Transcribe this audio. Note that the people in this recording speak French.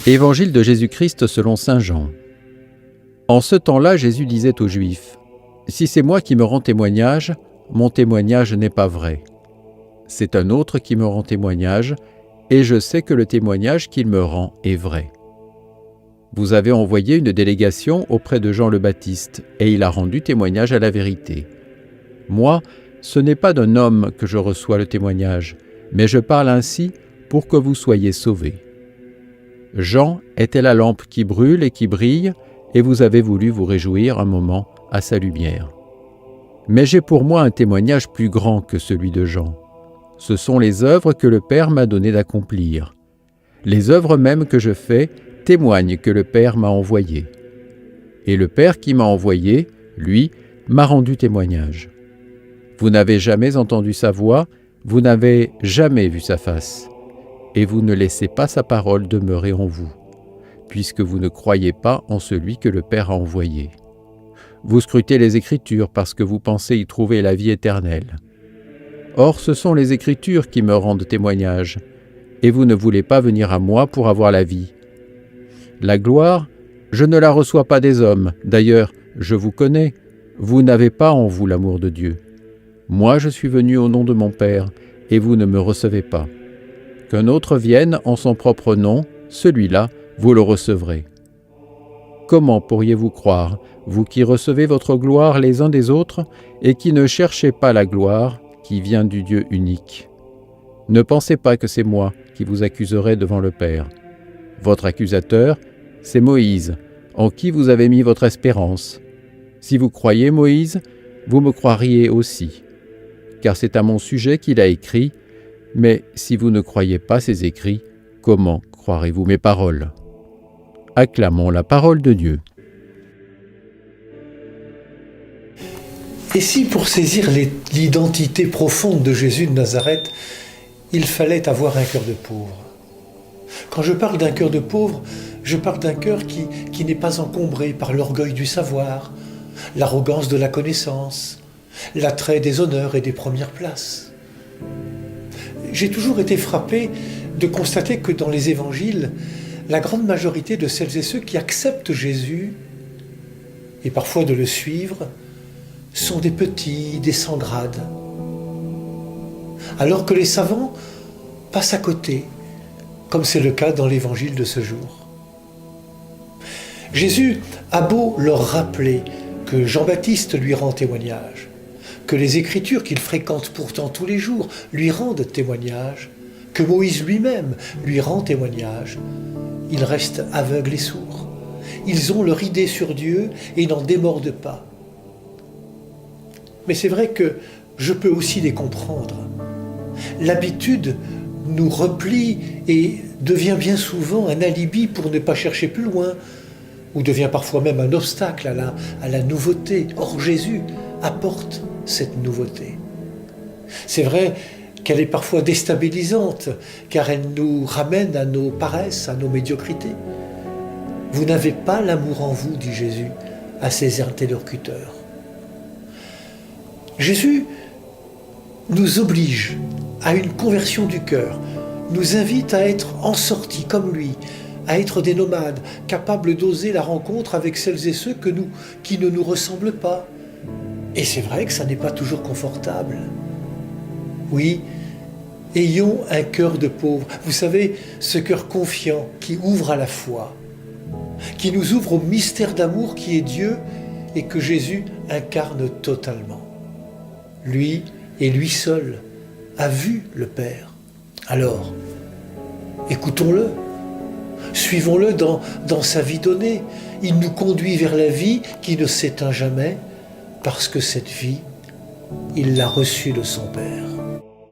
Évangile de Jésus-Christ selon saint Jean. En ce temps-là, Jésus disait aux Juifs : « Si c'est moi qui me rends témoignage, mon témoignage n'est pas vrai. C'est un autre qui me rend témoignage, et je sais que le témoignage qu'il me rend est vrai. Vous avez envoyé une délégation auprès de Jean le Baptiste, et il a rendu témoignage à la vérité. Moi, ce n'est pas d'un homme que je reçois le témoignage, mais je parle ainsi pour que vous soyez sauvés. Jean était la lampe qui brûle et qui brille, et vous avez voulu vous réjouir un moment à sa lumière. Mais j'ai pour moi un témoignage plus grand que celui de Jean. Ce sont les œuvres que le Père m'a donné d'accomplir. Les œuvres mêmes que je fais témoignent que le Père m'a envoyé. Et le Père qui m'a envoyé, lui, m'a rendu témoignage. Vous n'avez jamais entendu sa voix, vous n'avez jamais vu sa face. Et vous ne laissez pas sa parole demeurer en vous, puisque vous ne croyez pas en celui que le Père a envoyé. Vous scrutez les Écritures parce que vous pensez y trouver la vie éternelle. Or, ce sont les Écritures qui me rendent témoignage, et vous ne voulez pas venir à moi pour avoir la vie. La gloire, je ne la reçois pas des hommes. D'ailleurs, je vous connais, vous n'avez pas en vous l'amour de Dieu. Moi, je suis venu au nom de mon Père, et vous ne me recevez pas. Qu'un autre vienne en son propre nom, celui-là, vous le recevrez. Comment pourriez-vous croire, vous qui recevez votre gloire les uns des autres, et qui ne cherchez pas la gloire qui vient du Dieu unique? Ne pensez pas que c'est moi qui vous accuserai devant le Père. Votre accusateur, c'est Moïse, en qui vous avez mis votre espérance. Si vous croyez Moïse, vous me croiriez aussi, car c'est à mon sujet qu'il a écrit. Mais si vous ne croyez pas ces écrits, comment croirez-vous mes paroles ? Acclamons la parole de Dieu. Et si pour saisir l'identité profonde de Jésus de Nazareth, il fallait avoir un cœur de pauvre? Quand je parle d'un cœur de pauvre, je parle d'un cœur qui n'est pas encombré par l'orgueil du savoir, l'arrogance de la connaissance, l'attrait des honneurs et des premières places. J'ai toujours été frappé de constater que dans les évangiles, la grande majorité de celles et ceux qui acceptent Jésus, et parfois de le suivre, sont des petits, des sans grade. Alors que les savants passent à côté, comme c'est le cas dans l'évangile de ce jour. Jésus a beau leur rappeler que Jean-Baptiste lui rend témoignage, que les Écritures qu'il fréquente pourtant tous les jours lui rendent témoignage, que Moïse lui-même lui rend témoignage, ils restent aveugles et sourds. Ils ont leur idée sur Dieu et n'en démordent pas. Mais c'est vrai que je peux aussi les comprendre. L'habitude nous replie et devient bien souvent un alibi pour ne pas chercher plus loin, ou devient parfois même un obstacle à la nouveauté. Or Jésus apporte cette nouveauté. C'est vrai qu'elle est parfois déstabilisante, car elle nous ramène à nos paresses, à nos médiocrités. Vous n'avez pas l'amour en vous, dit Jésus à ses interlocuteurs. Jésus nous oblige à une conversion du cœur, nous invite à être en sortie comme lui, à être des nomades, capables d'oser la rencontre avec celles et ceux qui ne nous ressemblent pas. Et c'est vrai que ça n'est pas toujours confortable. Oui, ayons un cœur de pauvre. Vous savez, ce cœur confiant qui ouvre à la foi, qui nous ouvre au mystère d'amour qui est Dieu et que Jésus incarne totalement. Lui et lui seul a vu le Père. Alors, écoutons-le, suivons-le dans sa vie donnée. Il nous conduit vers la vie qui ne s'éteint jamais, parce que cette vie, il l'a reçue de son Père.